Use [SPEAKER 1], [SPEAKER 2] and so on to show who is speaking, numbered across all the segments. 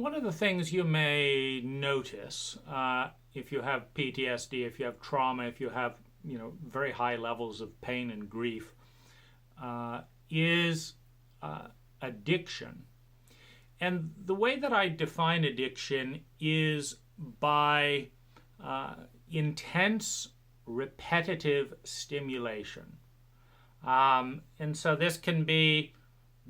[SPEAKER 1] one of the things you may notice if you have PTSD, if you have trauma, if you have, very high levels of pain and grief, is addiction. And the way that I define addiction is by intense, repetitive stimulation. And so this can be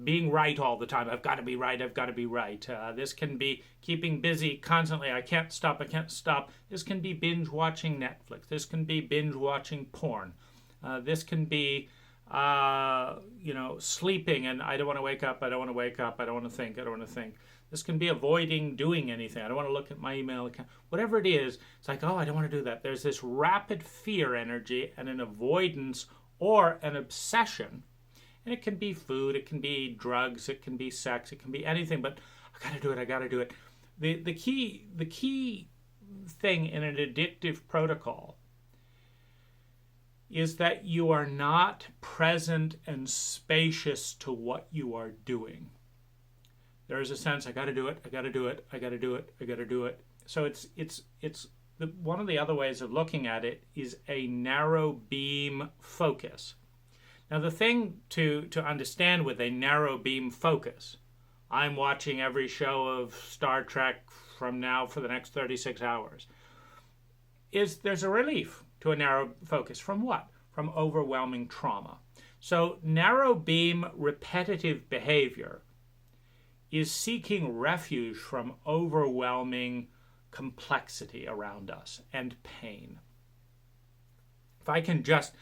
[SPEAKER 1] being right all the time. I've got to be right. I've got to be right. This can be keeping busy constantly. I can't stop. I can't stop. This can be binge watching Netflix. This can be binge watching porn. This can be, sleeping and I don't want to wake up. I don't want to wake up. I don't want to think. I don't want to think. This can be avoiding doing anything. I don't want to look at my email account. Whatever it is, it's like, oh, I don't want to do that. There's this rapid fear energy and an avoidance or an obsession. And it can be food, it can be drugs, it can be sex, it can be anything, but I got to do it, I got to do it. The key thing in an addictive protocol is that you are not present and spacious to what you are doing. There is a sense, I got to do it, I got to do it, I got to do it, I got to do it. So one of the other ways of looking at it is a narrow beam focus. Now, the thing to understand with a narrow beam focus, I'm watching every show of Star Trek from now for the next 36 hours, is there's a relief to a narrow focus. From what? From overwhelming trauma. So narrow beam repetitive behavior is seeking refuge from overwhelming complexity around us and pain. If I can just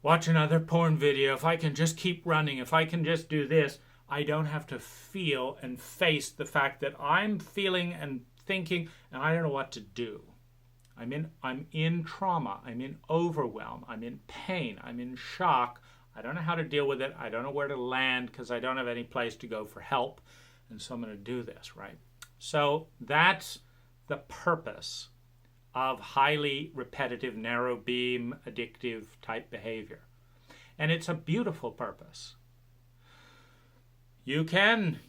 [SPEAKER 1] watch another porn video, if I can just keep running, if I can just do this, I don't have to feel and face the fact that I'm feeling and thinking and I don't know what to do. I'm in trauma, I'm in overwhelm, I'm in pain, I'm in shock. I don't know how to deal with it. I don't know where to land because I don't have any place to go for help. And so I'm going to do this, right? So that's the purpose of highly repetitive, narrow beam, addictive type behavior. And it's a beautiful purpose. You can,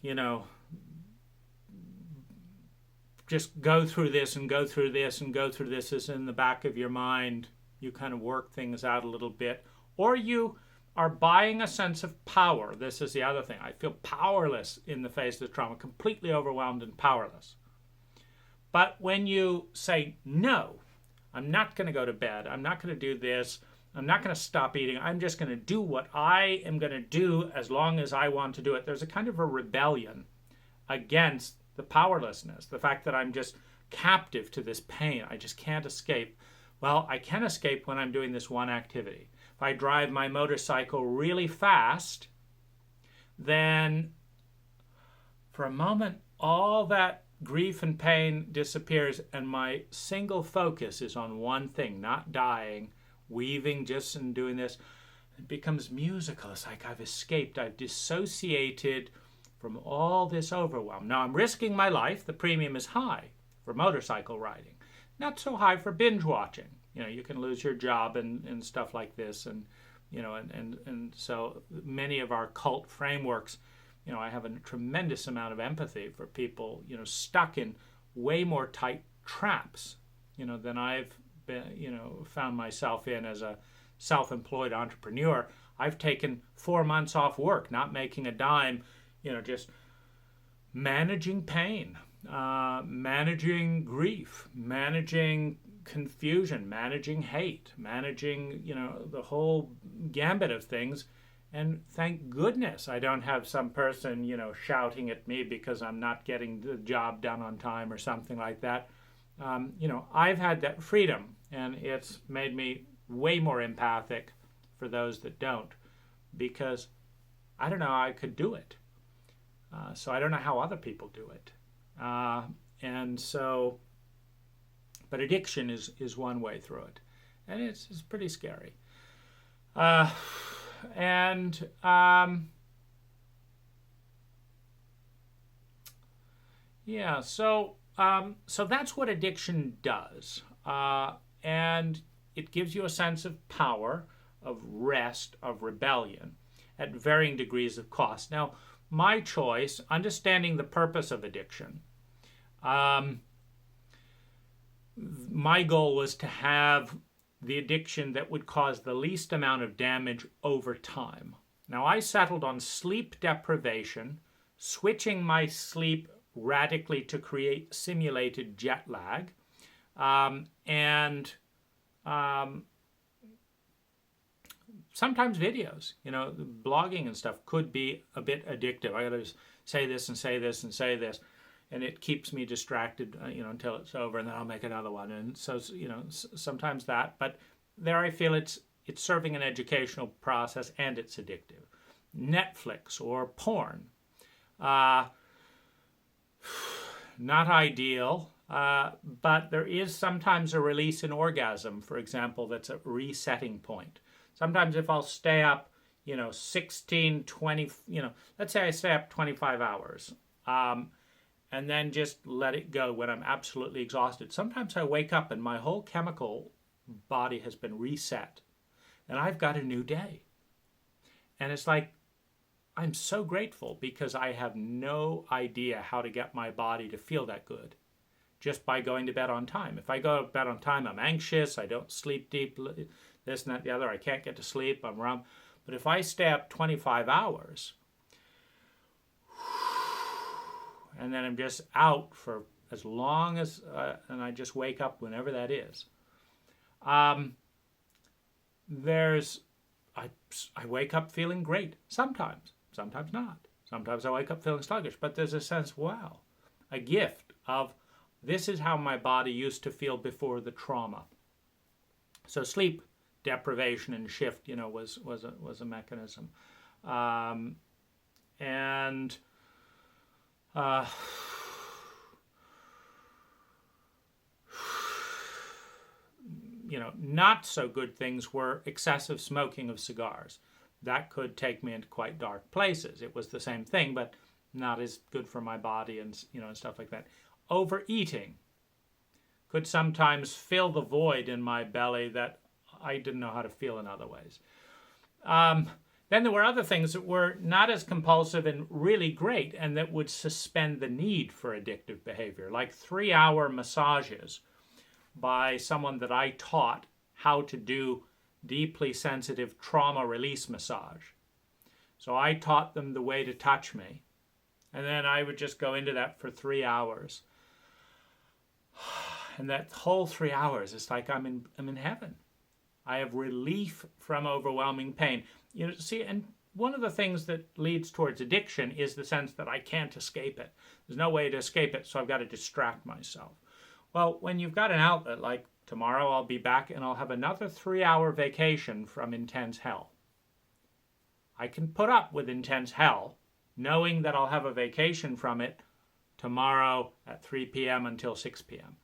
[SPEAKER 1] just go through this and go through this and go through this as in the back of your mind. You kind of work things out a little bit. Or you are buying a sense of power. This is the other thing. I feel powerless in the face of trauma, completely overwhelmed and powerless. But when you say, no, I'm not going to go to bed, I'm not going to do this, I'm not going to stop eating, I'm just going to do what I am going to do as long as I want to do it, there's a kind of a rebellion against the powerlessness, the fact that I'm just captive to this pain, I just can't escape. Well, I can escape when I'm doing this one activity. If I drive my motorcycle really fast, then for a moment, all that grief and pain disappears and my single focus is on one thing, not dying, weaving just and doing this. It becomes musical. It's like I've escaped. I've dissociated from all this overwhelm. Now I'm risking my life. The premium is high for motorcycle riding. Not so high for binge watching. You can lose your job and stuff like this. And so many of our cult frameworks, I have a tremendous amount of empathy for people, stuck in way more tight traps, than I've been, found myself in as a self-employed entrepreneur. I've taken 4 months off work, not making a dime, just managing pain, managing grief, managing confusion, managing hate, managing, the whole gambit of things. And thank goodness I don't have some person, shouting at me because I'm not getting the job done on time or something like that. I've had that freedom, and it's made me way more empathic for those that don't, because I don't know how I could do it. So I don't know how other people do it. But addiction is one way through it. And it's pretty scary. So that's what addiction does. And it gives you a sense of power, of rest, of rebellion at varying degrees of cost. Now, my choice, understanding the purpose of addiction, My goal was to have the addiction that would cause the least amount of damage over time. Now, I settled on sleep deprivation, switching my sleep radically to create simulated jet lag, and sometimes videos. Blogging and stuff could be a bit addictive. I gotta say this and say this and say this, and it keeps me distracted, until it's over, and then I'll make another one. And so, sometimes that. But there, I feel it's serving an educational process, and it's addictive. Netflix or porn, not ideal. But there is sometimes a release in orgasm, for example, that's a resetting point. Sometimes if I'll stay up, 16, 20, let's say I stay up 25 hours, and then just let it go when I'm absolutely exhausted. Sometimes I wake up and my whole chemical body has been reset, and I've got a new day. And it's like, I'm so grateful because I have no idea how to get my body to feel that good just by going to bed on time. If I go to bed on time, I'm anxious, I don't sleep deeply, this and that, the other, I can't get to sleep, I'm wrong. But if I stay up 25 hours, and then I'm just out for as long as, and I just wake up whenever that is, I wake up feeling great. Sometimes not. Sometimes I wake up feeling sluggish, but there's a sense, wow, a gift of this is how my body used to feel before the trauma. So sleep deprivation and shift, was a mechanism, and not so good things were excessive smoking of cigars. That could take me into quite dark places. It was the same thing, but not as good for my body and stuff like that. Overeating could sometimes fill the void in my belly that I didn't know how to feel in other ways. Then there were other things that were not as compulsive and really great, and that would suspend the need for addictive behavior, like 3-hour massages by someone that I taught how to do deeply sensitive trauma release massage. So I taught them the way to touch me, and then I would just go into that for 3 hours. And that whole 3 hours, it's like I'm in heaven. I have relief from overwhelming pain. See, and one of the things that leads towards addiction is the sense that I can't escape it. There's no way to escape it, so I've got to distract myself. Well, when you've got an outlet, like tomorrow I'll be back and I'll have another 3-hour vacation from intense hell. I can put up with intense hell, knowing that I'll have a vacation from it tomorrow at 3 p.m. until 6 p.m.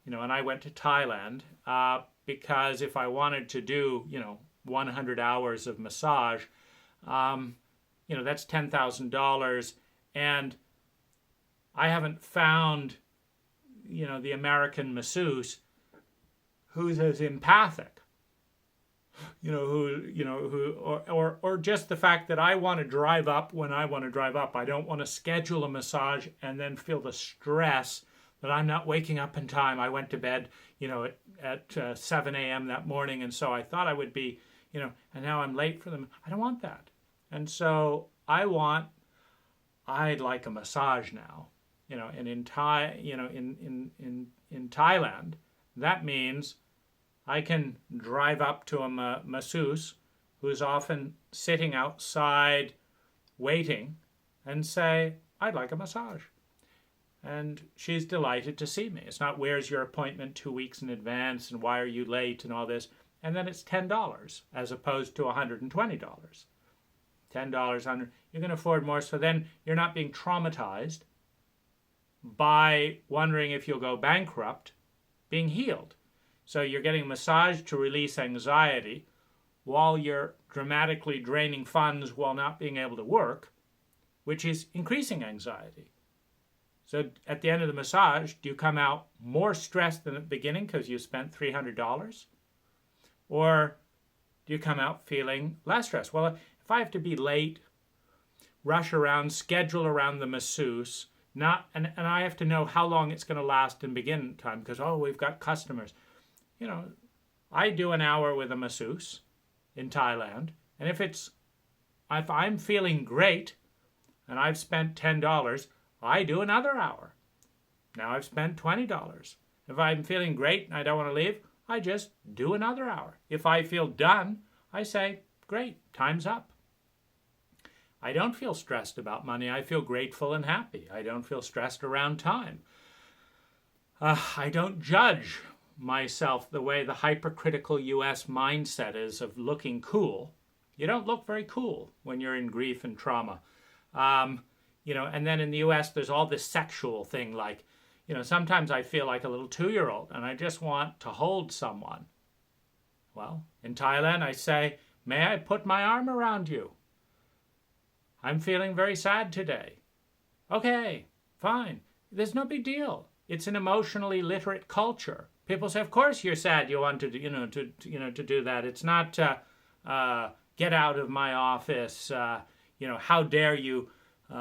[SPEAKER 1] And I went to Thailand because if I wanted to do, 100 hours of massage, that's $10,000. And I haven't found, the American masseuse who's as empathic, or just the fact that I want to drive up when I want to drive up. I don't want to schedule a massage and then feel the stress that I'm not waking up in time. I went to bed, at 7 a.m. that morning, and so I thought I would be, and now I'm late for them. I don't want that. And so I'd like a massage now, and in Thailand, that means I can drive up to a masseuse who's often sitting outside waiting and say, I'd like a massage. And she's delighted to see me. It's not, where's your appointment 2 weeks in advance and why are you late and all this. And then it's $10 as opposed to $120. $10, you can afford more. So then you're not being traumatized by wondering if you'll go bankrupt, being healed. So you're getting a massage to release anxiety while you're dramatically draining funds while not being able to work, which is increasing anxiety. So at the end of the massage, do you come out more stressed than at the beginning because you spent $300? Or do you come out feeling less stressed? Well, if I have to be late, rush around, schedule around the masseuse, and I have to know how long it's going to last and begin time because, we've got customers. I do an hour with a masseuse in Thailand, and if I'm feeling great and I've spent $10, I do another hour. Now I've spent $20. If I'm feeling great and I don't want to leave, I just do another hour. If I feel done, I say, great, time's up. I don't feel stressed about money. I feel grateful and happy. I don't feel stressed around time. I don't judge myself the way the hypercritical US mindset is of looking cool. You don't look very cool when you're in grief and trauma. And then in the US, there's all this sexual thing like, sometimes I feel like a little 2-year-old and I just want to hold someone. Well, in Thailand, I say, may I put my arm around you? I'm feeling very sad today. Okay, fine. There's no big deal. It's an emotionally literate culture. People say, of course you're sad. You want to do that. It's not get out of my office. How dare you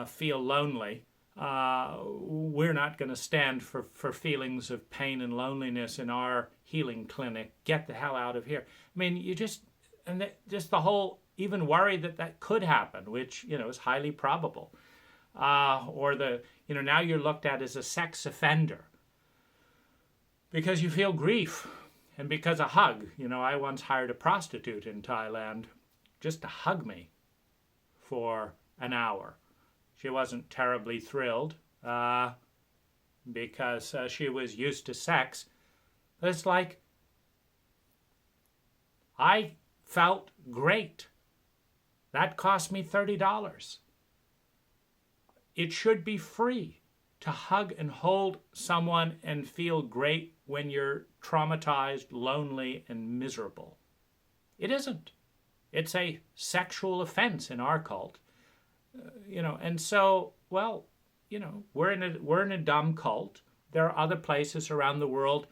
[SPEAKER 1] feel lonely? We're not going to stand for feelings of pain and loneliness in our healing clinic. Get the hell out of here. I mean, just the whole even worry that could happen, which, is highly probable. Or now you're looked at as a sex offender because you feel grief and because a hug. I once hired a prostitute in Thailand just to hug me for an hour. She wasn't terribly thrilled because she was used to sex. But it's like, I felt great. That cost me $30. It should be free to hug and hold someone and feel great when you're traumatized, lonely, and miserable. It isn't. It's a sexual offense in our cult. And so, we're in a dumb cult. There are other places around the world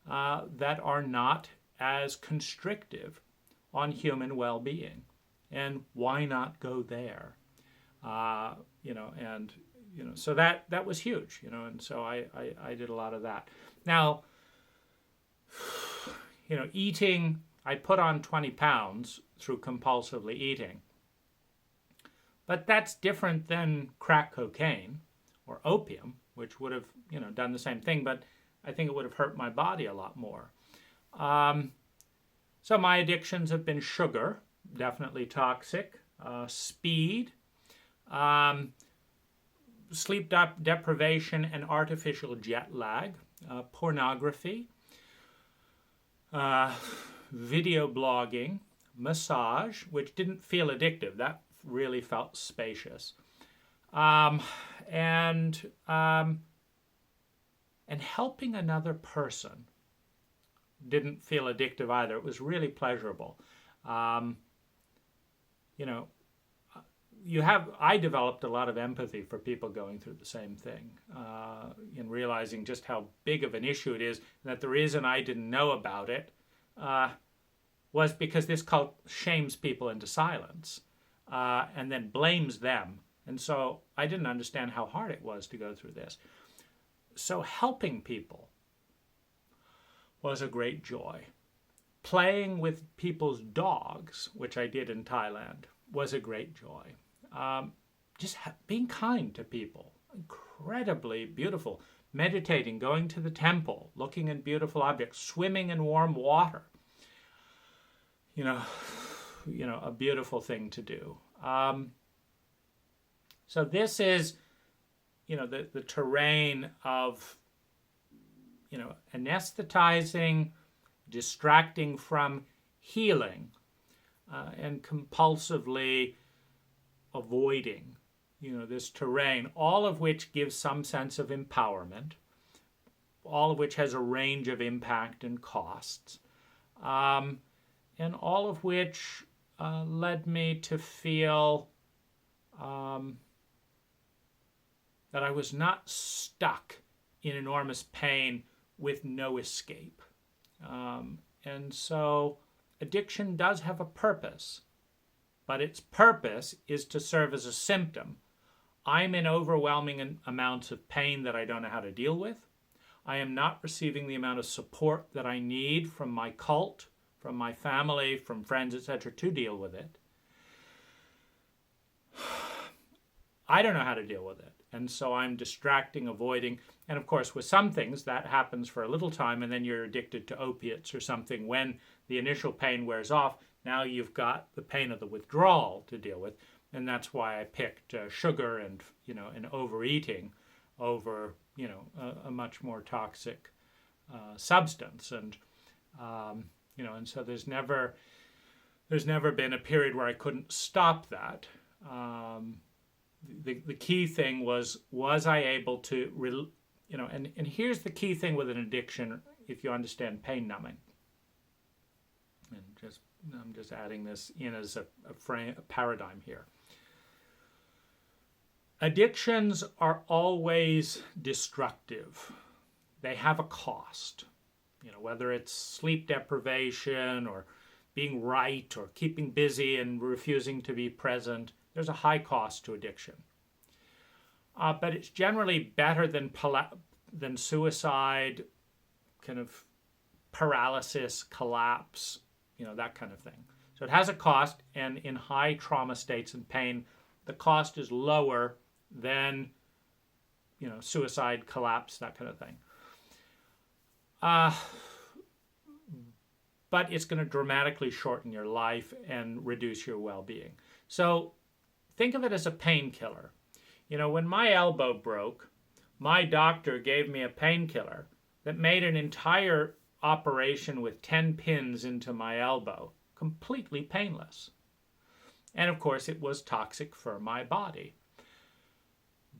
[SPEAKER 1] that are not as constrictive on human well-being. And why not go there? So that was huge, and so I did a lot of that. Now, eating, I put on 20 pounds through compulsively eating. But that's different than crack cocaine or opium, which would have, done the same thing, but I think it would have hurt my body a lot more. So my addictions have been sugar, definitely toxic, speed, sleep deprivation and artificial jet lag, pornography, video blogging, massage, which didn't feel addictive. That really felt spacious. And helping another person didn't feel addictive either. It was really pleasurable. I developed a lot of empathy for people going through the same thing, in realizing just how big of an issue it is, and that the reason I didn't know about it was because this cult shames people into silence and then blames them. And so I didn't understand how hard it was to go through this. So helping people was a great joy. Playing with people's dogs, which I did in Thailand, was a great joy. Being kind to people, incredibly beautiful. Meditating, going to the temple, looking at beautiful objects, swimming in warm water. A beautiful thing to do. So this is, the terrain of, anesthetizing, distracting from healing, and compulsively avoiding, this terrain, all of which gives some sense of empowerment, all of which has a range of impact and costs, and all of which led me to feel that I was not stuck in enormous pain with no escape. And so addiction does have a purpose, but its purpose is to serve as a symptom I'm in overwhelming amounts of pain that I don't know how to deal with. I am not receiving the amount of support that I need from my cult, from my family, from friends, etc., to deal with it. I don't know how to deal with it. And so I'm distracting, avoiding. And of course, with some things, that happens for a little time, and then you're addicted to opiates or something. When the initial pain wears off, now you've got the pain of the withdrawal to deal with. And that's why I picked sugar and, and overeating over, a much more toxic substance. And, and so there's never been a period where I couldn't stop that. The key thing was I able to, and here's the key thing with an addiction, if you understand pain numbing. And I'm just adding this in as a paradigm here. Addictions are always destructive. They have a cost. Whether it's sleep deprivation or being right or keeping busy and refusing to be present, there's a high cost to addiction. But it's generally better than suicide, kind of paralysis, collapse, that kind of thing. So it has a cost, and in high trauma states and pain, the cost is lower than, suicide, collapse, that kind of thing. But it's going to dramatically shorten your life and reduce your well-being. So think of it as a painkiller. When my elbow broke, my doctor gave me a painkiller that made an entire operation with 10 pins into my elbow completely painless. And of course, it was toxic for my body.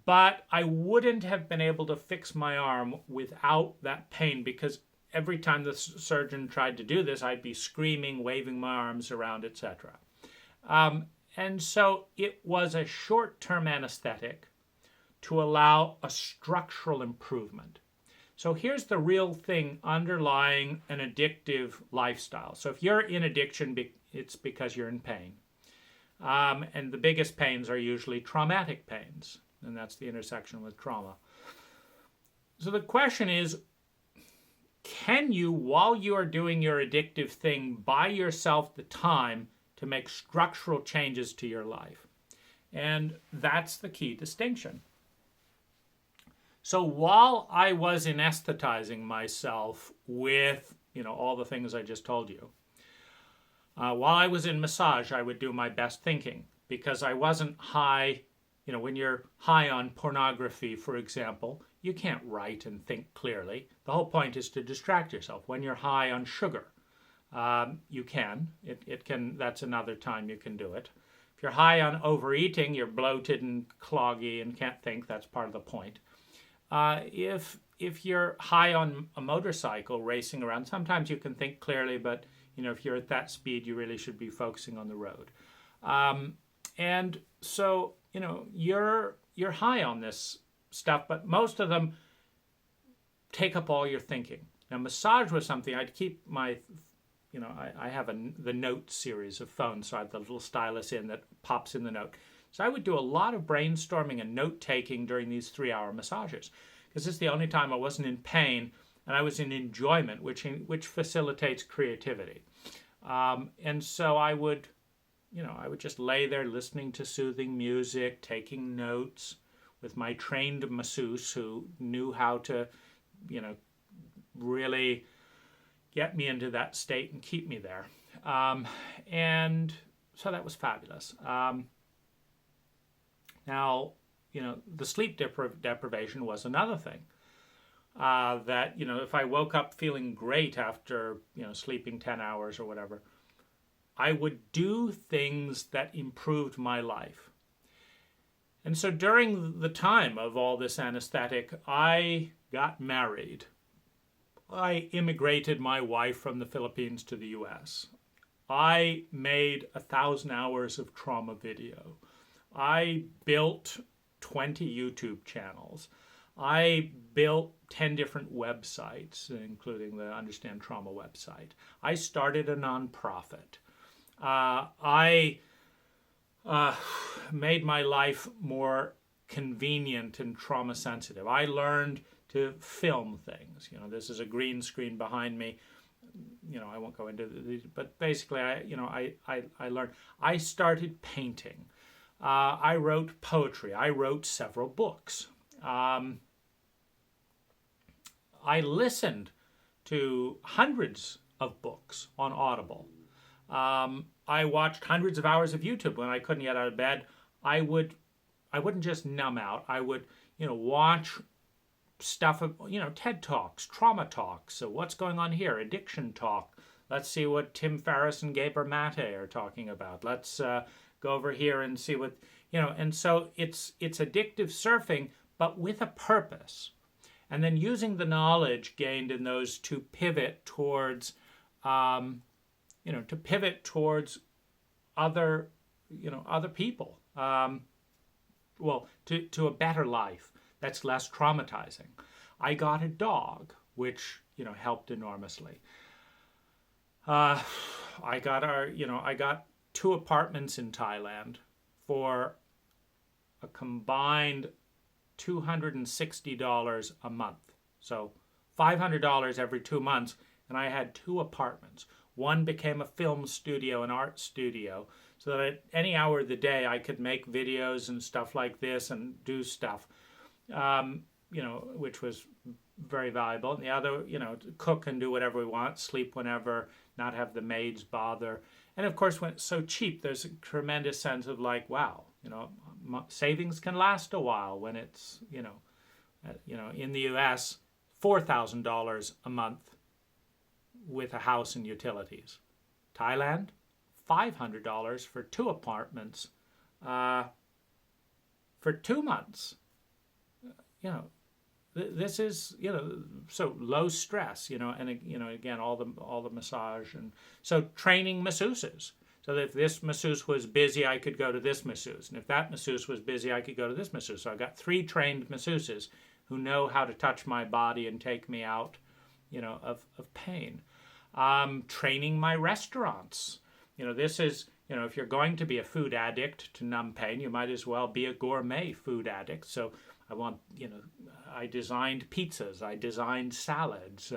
[SPEAKER 1] But I wouldn't have been able to fix my arm without that pain, because every time the surgeon tried to do this, I'd be screaming, waving my arms around, etc. And so it was a short-term anesthetic to allow a structural improvement. So here's the real thing underlying an addictive lifestyle. So if you're in addiction, it's because you're in pain. And the biggest pains are usually traumatic pains, and that's the intersection with trauma. So the question is, can you, while you are doing your addictive thing, buy yourself the time to make structural changes to your life? And that's the key distinction. So while I was anesthetizing myself with, all the things I just told you, while I was in massage, I would do my best thinking, because I wasn't high. When you're high on pornography, for example, you can't write and think clearly. The whole point is to distract yourself. When you're high on sugar, you can. It can. That's another time you can do it. If you're high on overeating, you're bloated and cloggy and can't think. That's part of the point. If you're high on a motorcycle racing around, sometimes you can think clearly, but if you're at that speed, you really should be focusing on the road. And so you're high on this stuff, but most of them take up all your thinking. Now, massage was something I'd keep my, I have the note series of phones, so I have the little stylus that pops in the note. So I would do a lot of brainstorming and note-taking during these 3-hour massages, because it's the only time I wasn't in pain and I was in enjoyment, which facilitates creativity. And so I would just lay there listening to soothing music, taking notes with my trained masseuse who knew how to, really get me into that state and keep me there. And so that was fabulous. Now, the sleep deprivation was another thing. That, if I woke up feeling great after, sleeping 10 hours or whatever, I would do things that improved my life. And so during the time of all this anesthetic, I got married. I immigrated my wife from the Philippines to the U.S. I made 1,000 hours of trauma video. I built 20 YouTube channels. I built 10 different websites, including the Understand Trauma website. I started a nonprofit. I made my life more convenient and trauma sensitive. I learned to film things. This is a green screen behind me. I won't go into the, but basically, I learned. I started painting. I wrote poetry. I wrote several books. I listened to hundreds of books on Audible. I watched hundreds of hours of YouTube when I couldn't get out of bed. I wouldn't just numb out. I would, watch stuff of, TED Talks, trauma talks. So what's going on here? Addiction talk. Let's see what Tim Ferriss and Gabor Mate are talking about. Let's go over here and see what, and so it's addictive surfing, but with a purpose. And then using the knowledge gained in those to pivot towards, other, other people. To a better life that's less traumatizing. I got a dog, which, helped enormously. I got 2 apartments in Thailand for a combined $260 a month. So $500 every 2 months, and I had 2 apartments. One became a film studio, an art studio, so that at any hour of the day I could make videos and stuff like this and do stuff, which was very valuable. And the other, cook and do whatever we want, sleep whenever, not have the maids bother. And of course, when it's so cheap, there's a tremendous sense of like, wow, savings can last a while when it's, in the U.S., $4,000 a month with a house and utilities. Thailand, $500 for 2 apartments for 2 months. This is, so low stress, and again, all the massage, and so training masseuses. So that if this masseuse was busy, I could go to this masseuse, and if that masseuse was busy, I could go to this masseuse. So I got 3 trained masseuses who know how to touch my body and take me out, of pain. Training my restaurants. This is, if you're going to be a food addict to numb pain, you might as well be a gourmet food addict. So I designed pizzas, I designed salads,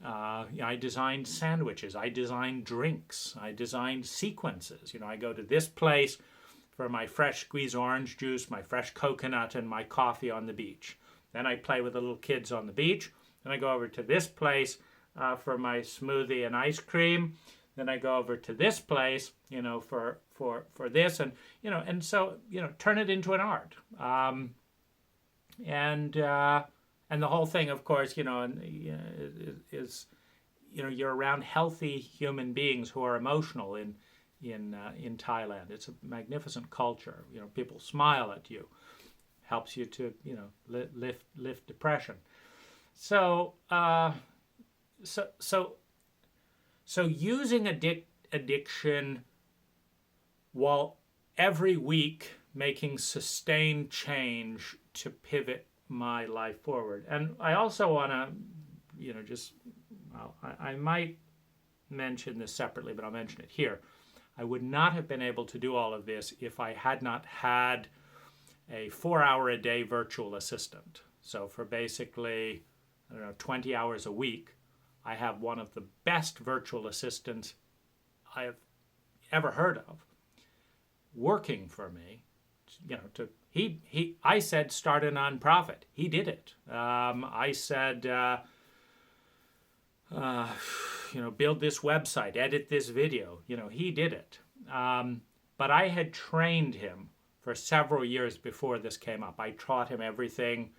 [SPEAKER 1] I designed sandwiches, I designed drinks, I designed sequences. I go to this place for my fresh squeezed orange juice, my fresh coconut, and my coffee on the beach. Then I play with the little kids on the beach. Then I go over to this place for my smoothie and ice cream. Then I go over to this place, for this, and so turn it into an art. And the whole thing, of course, is you're around healthy human beings who are emotional in Thailand. It's a magnificent culture. People smile at you, helps you to lift depression. So using addiction while every week making sustained change to pivot my life forward. And I also want to, I might mention this separately, but I'll mention it here. I would not have been able to do all of this if I had not had a 4-hour-a-day virtual assistant. So for basically, 20 hours a week, I have one of the best virtual assistants I have ever heard of working for me. I said start a nonprofit. He did it. I said, build this website, edit this video. He did it. But I had trained him for several years before this came up. I taught him everything,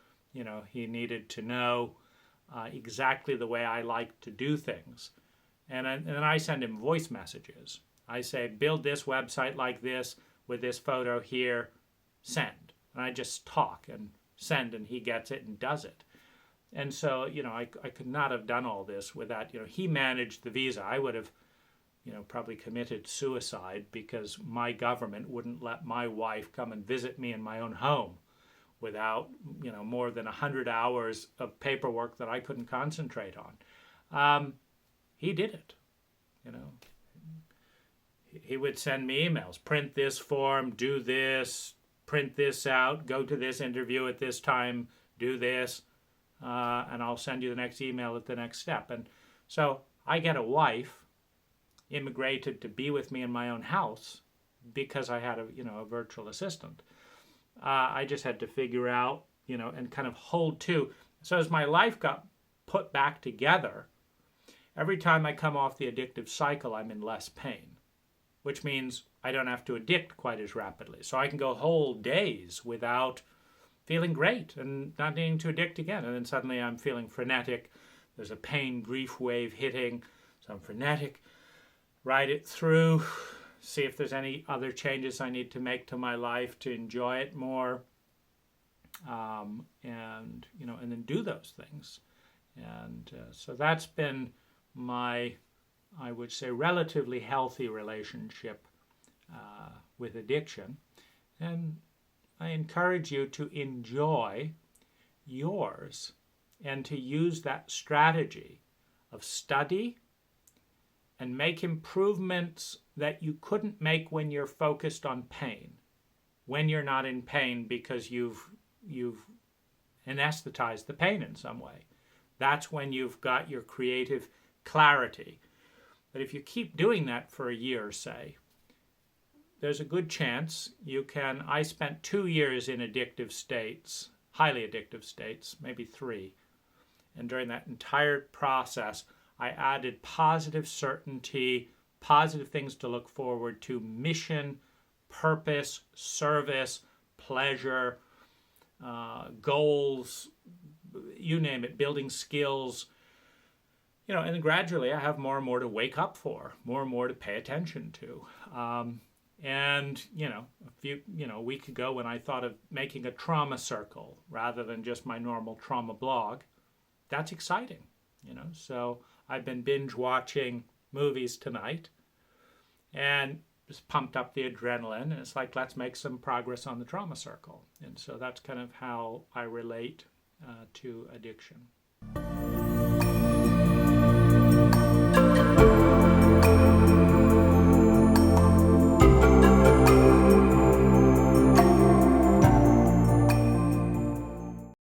[SPEAKER 1] he needed to know. Exactly the way I like to do things. And I send him voice messages. I say, build this website like this with this photo here, send. And I just talk and send, and he gets it and does it. And so, I could not have done all this without, he managed the visa. I would have, probably committed suicide because my government wouldn't let my wife come and visit me in my own home without, more than 100 hours of paperwork that I couldn't concentrate on. He did it, He would send me emails, print this form, do this, print this out, go to this interview at this time, do this, and I'll send you the next email at the next step. And so I get a wife immigrated to be with me in my own house because I had a virtual assistant. I just had to figure out, and kind of hold to. So as my life got put back together, every time I come off the addictive cycle, I'm in less pain, which means I don't have to addict quite as rapidly. So I can go whole days without feeling great and not needing to addict again. And then suddenly I'm feeling frenetic. There's a pain grief wave hitting. So I'm frenetic. Ride it through. See if there's any other changes I need to make to my life to enjoy it more. And then do those things. And so that's been my, I would say, relatively healthy relationship with addiction. And I encourage you to enjoy yours and to use that strategy of study and make improvements that you couldn't make when you're focused on pain, when you're not in pain because you've anesthetized the pain in some way. That's when you've got your creative clarity. But if you keep doing that for a year, say, there's a good chance you can. I spent 2 years in addictive states, highly addictive states, maybe 3. And during that entire process, I added positive certainty, positive things to look forward to, mission, purpose, service, pleasure, goals, you name it, building skills. And then gradually I have more and more to wake up for, more and more to pay attention to. A week ago when I thought of making a trauma circle rather than just my normal trauma blog, that's exciting, So I've been binge watching movies tonight and just pumped up the adrenaline, and it's like, let's make some progress on the trauma circle. And so that's kind of how I relate to addiction.